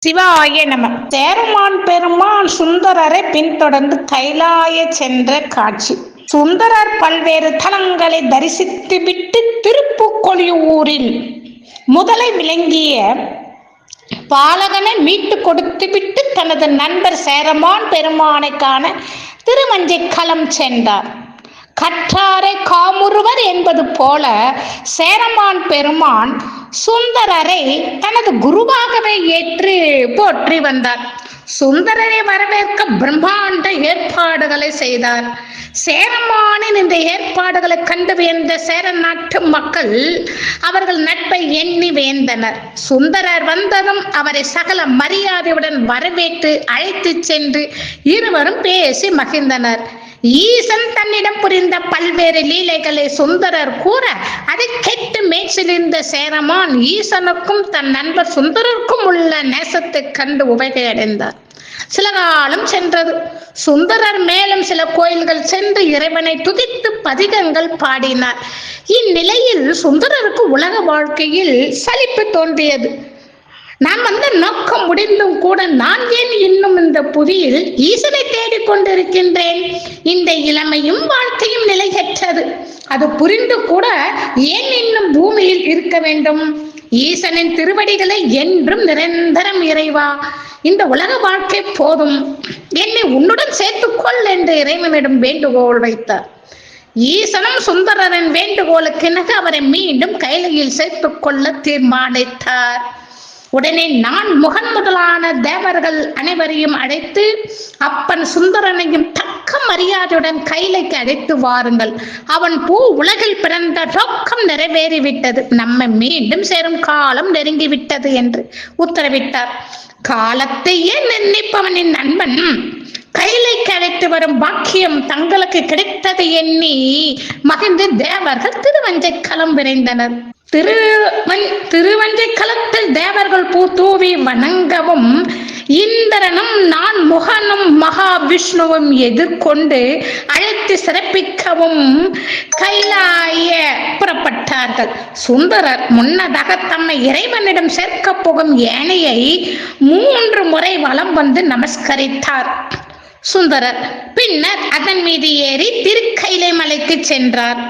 சிவாய நம. சேரமான் பெருமான் சுந்தரரை பின்தொடர்ந்து கைலாய சென்ற காட்சி. சுந்தரர் பல்வேறு தலங்களை தரிசித்து விட்டு திருப்புக்கொழியூரில் முதலை விளங்கிய பாலகனை மீட்டு கொடுத்து விட்டு தனது நண்பர் சேரமான் பெருமானை காண திருவஞ்சைக்களம் சென்றார். கற்றாரை காமுறுவர் என்பது போல சேரமான் பெருமான் சுந்தரரை தனது குருவாகவே ஏற்று போற்றி வந்தார். சுந்தரரை வரவேற்க பிரம்மாண்ட ஏற்பாடுகளை செய்தார். சேரமானின் இந்த ஏற்பாடுகளை கண்டு வியந்த சேர நாட்டு மக்கள் அவர்கள் நட்பை எண்ணி வேந்தனர். சுந்தரர் வந்ததும் அவரை சகல மரியாதையுடன் வரவேற்று அழைத்து சென்று இருவரும் பேசி மகிழ்ந்தனர். ஈசன் தன்னிடம் புரிந்த பல்வேறு லீலைகளை சுந்தரர் கூற அதை கேட்டு மேய்ச்சிலிருந்த சேரமான் ஈசனுக்கும் தன் நண்பர் சுந்தரருக்கும் உள்ள நேசத்தை கண்டு உவகை அடைந்தார். சில காலம் சென்றது. சுந்தரர் மேலும் சில கோயில்கள் சென்று இறைவனை துதித்து பதிகங்கள் பாடினார். இந்நிலையில் சுந்தரருக்கு உலக வாழ்க்கையில் சலிப்பு தோன்றியது. நான் வந்த நோக்கம் முடிந்தும் கூட நான் ஏன் இன்னும் இந்த புவியில் ஈசனை தேடிக்கொண்டிருக்கின்றேன்? இந்த இளமையும் வாழ்க்கையும் நிலையற்றது. அது புரிந்து கூட ஏன் இன்னும் பூமியில் இருக்க வேண்டும்? ஈசனின் திருவடிகளை என்றும் நிரந்தரம் இறைவா, இந்த உலக வாழ்க்கை போதும், என்னை உன்னுடன் சேர்த்துக்கொள் என்று இறைவனிடம் வேண்டுகோள் வைத்தார். ஈசனும் சுந்தரரின் வேண்டுகோளுக்கிணங்க அவரை மீண்டும் கைலையில் சேர்த்துக் கொள்ள தீர்மானித்தார். உடனே நான் முகன் முதலான தேவர்கள் அனைவரையும் அழைத்து அப்பன் சுந்தரனையும் தக்க மரியாதையுடன் கைலைக்கு அழைத்து வாருங்கள். அவன் பூ உலகில் பிறந்த நோக்கம் நிறைவேறிவிட்டது, நம்மை மீண்டும் சேரும் காலம் நெருங்கிவிட்டது என்று உத்தரவிட்டார். காலத்தையே நிர்ணயிப்பவனின் நண்பன் கைலைக்கு அழைத்து வரும் பாக்கியம் தங்களுக்கு கிடைத்தது எண்ணி மகிழ்ந்து தேவர்கள் திருவஞ்சைக்களம் விரைந்தனர். திருவஞ்சைக்களத்தில் தேவர்கள் பூ தூவி வணங்கவும் இந்திரனும் நான் முகனும் மகாவிஷ்ணுவும் எதிர்கொண்டு அழைத்து சிறப்பிக்கவும் கைலாய புறப்பட்டார்கள். சுந்தரர் முன்னதாக தம்மை இறைவனிடம் சேர்க்க போகும் யானையை 3 முறை வலம் வந்து நமஸ்கரித்தார். சுந்தரர் பின்னர் அதன் மீது ஏறி திருக்கைலை மலைக்கு சென்றார்.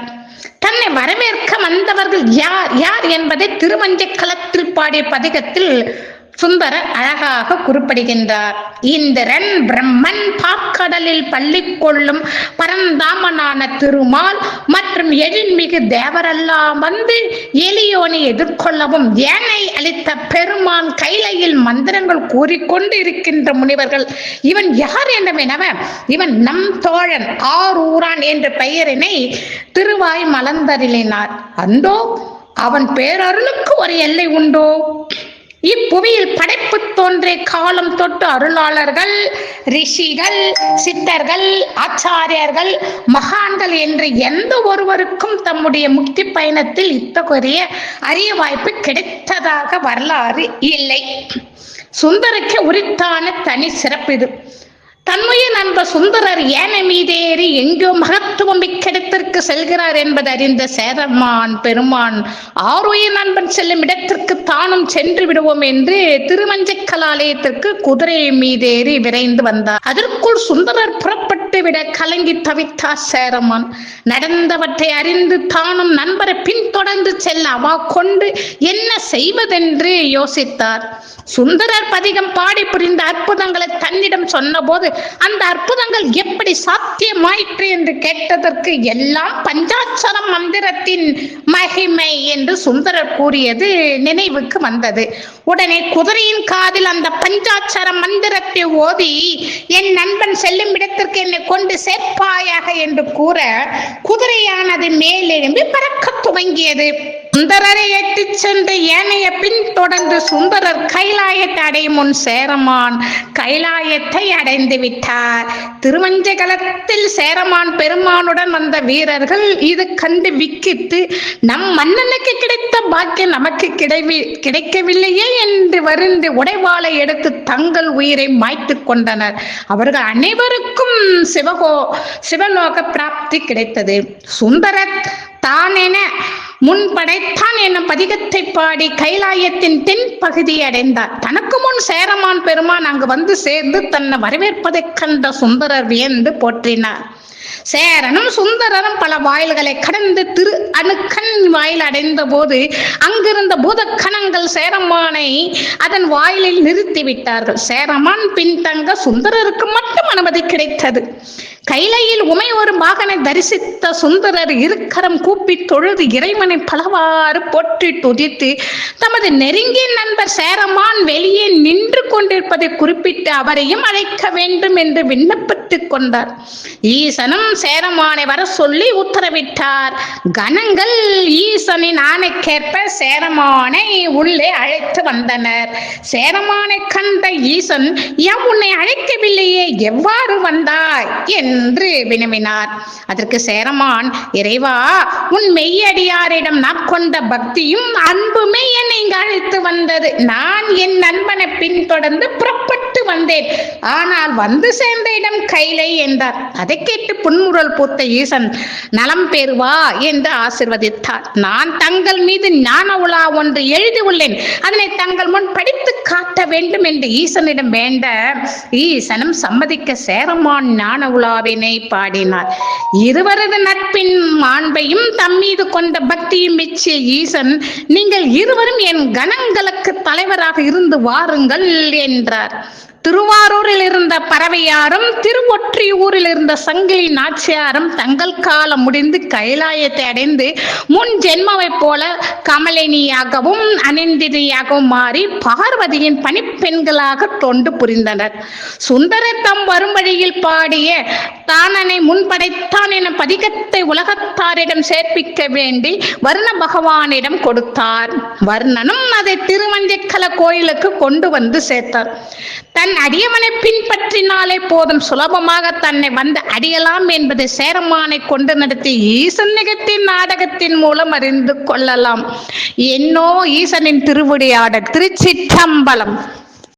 தன்னை வரவேற்க வந்தவர்கள் யார் யார் என்பதை திருவஞ்சைக்களத்தில் பாடிய பதிகத்தில் சுந்தரர் அழகாக குறிப்பிடுகின்றார். இந்திரன், பிரம்மன், பாற்கடலில் பள்ளி கொள்ளும் பரந்தாமனான திருமால் மற்றும் எழில்மிகு தேவரெல்லாம் வந்து எலியோனை எதிர்கொள்ளவும் ஏனை அளித்த பெருமான் கைலையில் மந்திரங்கள் கூறிக்கொண்டு இருக்கின்ற முனிவர்கள் இவன் யார் என வினவ, இவன் நம் தோழன் ஆரூரான் என்ற பெயரினை திருவாய் மலர்ந்தருளினார். அந்தோ அவன் பேரருளுக்கு ஒரு எல்லை உண்டோ? இப்புவியில் படைப்பு தோன்றிய காலம் தொட்டு அருளாளர்கள், ரிஷிகள், சித்தர்கள், ஆச்சாரியர்கள், மகான்கள் என்று எந்த ஒருவருக்கும் தம்முடைய முக்தி பயணத்தில் இத்தகைய அரிய வாய்ப்பு கிடைத்ததாக வரலாறு இல்லை. சுந்தரருக்கு உரித்தான தனி சிறப்பு இது. தன்னுடைய நண்பர் சுந்தரர் யானை மீதேறி எங்கோ மகத்துவம் மிக்கடத்திற்கு செல்கிறார் என்பது அறிந்த சேரமான் பெருமான் ஆரோய நண்பன் செல்லும் இடத்திற்கு தானும் சென்று விடுவோம் என்று திருவஞ்சைக்கலாலயத்திற்கு குதிரை மீதேறி விரைந்து வந்தார். அதற்குள் சுந்தரர் புறப்பட்டு விட கலங்கி தவித்தார் சேரமான். நடந்தவற்றை அறிந்து தானும் நண்பரை பின்தொடர்ந்து செல்ல அவா கொண்டு என்ன செய்வதென்று யோசித்தார். சுந்தரர் பதிகம் பாடி புரிந்த அற்புதங்களை தன்னிடம் சொன்ன போது அந்த அற்புதங்கள் எப்படி சாத்தியமாயிற்று என்று கேட்டதற்கு எல்லாம் பஞ்சாட்சர மந்திரத்தின் மகிமை என்று சுந்தரர் கூறியது நினைவுக்கு வந்தது. உடனே குதிரையின் காதில் அந்த பஞ்சாட்சர மந்திரத்தை ஓதி என் நண்பன் செல்லும் இடத்திற்கு என்னை கொண்டு சேர்ப்பாயாக என்று கூற குதிரையானது மேலெழும்பி பறக்க துவங்கியது. சுந்தரரை ஏற்றி சென்று ஏனைய பின்தொடர்ந்து சுந்தரர் கைலாயத்தை அடையும் முன் சேரமான் கைலாயத்தை அடைந்து விட்டார். திருவஞ்சைக்களத்தில் சேரமான் பெருமானுடன் வந்த வீரர்கள் இது கண்டு விக்கித்து நம் மன்னனுக்கு கிடைத்த பாக்கியம் நமக்கு கிடைக்கவில்லையே என்று வருந்தி உடைவாளை எடுத்து தங்கள் உயிரை மாய்த்து கொண்டனர். அவர்கள் அனைவருக்கும் சிவலோக பிராப்தி கிடைத்தது. சுந்தரர் தானென முன்படைத்தான் என்னும் பதிகத்தை பாடி கைலாயத்தின் தென் பகுதி அடைந்தார். தனக்கு முன் சேரமான் பெருமான் அங்கு வந்து சேர்ந்து தன்னை வரவேற்பதைக் கண்ட சுந்தரர் வியந்து போற்றினார். சேரனும் சுந்தரரும் பல வாயில்களை கடந்து திரு அணுக்கண் வாயில் அடைந்த போது அங்கிருந்த பூதக்கணங்கள் சேரமானை அதன் வாயிலில் நிறுத்திவிட்டார்கள். சேரமான் பின்தங்க சுந்தரருக்கு மட்டும் அனுமதி கிடைத்தது. கைலையில் உமை ஒரு பாகனை தரிசித்த சுந்தரர் இருக்கரம் கூப்பி தொழுது இறைவனை பலவாறு போற்றி துதித்து தமது நெருங்கிய நண்பர் சேரமான் வெளியே நின்று கொண்டிருப்பதை குறிப்பிட்டு அவரையும் அழைக்க வேண்டும் என்று விண்ணப்பித்துக் கொண்டார். ஈசனும் சேரமானை வர சொல்லி உத்தரவிட்டார். கணங்கள் ஈசனின் ஆணைக்கேற்ப சேரமானை உள்ளே அழைத்து வந்தனர். சேரமானை கண்ட ஈசன், உன்னை அழைக்கவில்லையே, எவ்வாறு வந்தாய் என்று வினவினார். அதற்கு சேரமான், இறைவா, உன் மெய்யடியாரிடம் நான் கொண்ட பக்தியும் அன்புமே என்னை இங்கு அழைத்து வந்தது. நான் என் நண்பனை பின்தொடர்ந்து புறப்பட்டு வந்தேன். ஆனால் வந்து சேர்ந்த இடம் கைலை என்றார். அதை கேட்டு புன்முறல் பூத்த ஈசன், நலம் பெறுவா என்று ஆசிர்வதித்தார். நான் தங்கள் மீது ஞான உலா ஒன்று எழுதியுள்ளேன், அதனை தங்கள் முன் படித்து காட்ட வேண்டும் என்று ஈசனிடம் வேண்ட ஈசனும் சம்மதிக்க சேரமான் ஞான உலாவினை பாடினார். இருவரது நட்பின் மாண்பையும் தம்மீது கொண்ட பக்தியும் மெச்சிய ஈசன், நீங்கள் இருவரும் என் கணங்களுக்கு தலைவராக இருந்து வாருங்கள் என்றார். திருவாரூரில் இருந்த பறவையாரும் திருவொற்றியூரில் இருந்த சங்கிலி நாச்சியாரும் தங்கள் காலம் முடிந்து கைலாயத்தை அடைந்து முன் ஜென்மாவை போல கமலினியாகவும் அனிந்திரியாகவும் மாறி பார்வதியின் பணிப்பெண்களாக தொண்டு புரிந்தனர். சுந்தரர் தம் வரும் வழியில் பாடிய தானனை முன்படைத்தான் என பதிகத்தை உலகத்தாரிடம் சேர்ப்பிக்க வேண்டி வர்ண பகவானிடம் கொடுத்தார். வர்ணனும் அதை திருவஞ்சிக்கல கோயிலுக்கு கொண்டு வந்து சேர்த்தார். தன் அடியவனை பின்பற்றினாலே போதும், சுலபமாக தன்னை வந்து அடியலாம் என்பதை சேரமானை கொண்டு நடத்தி ஈசன் நிகழ்த்தின் நாடகத்தின் மூலம் அறிந்து கொள்ளலாம். என்னோ ஈசனின் திருவிளையாடல். திருச்சிற்றம்பலம்.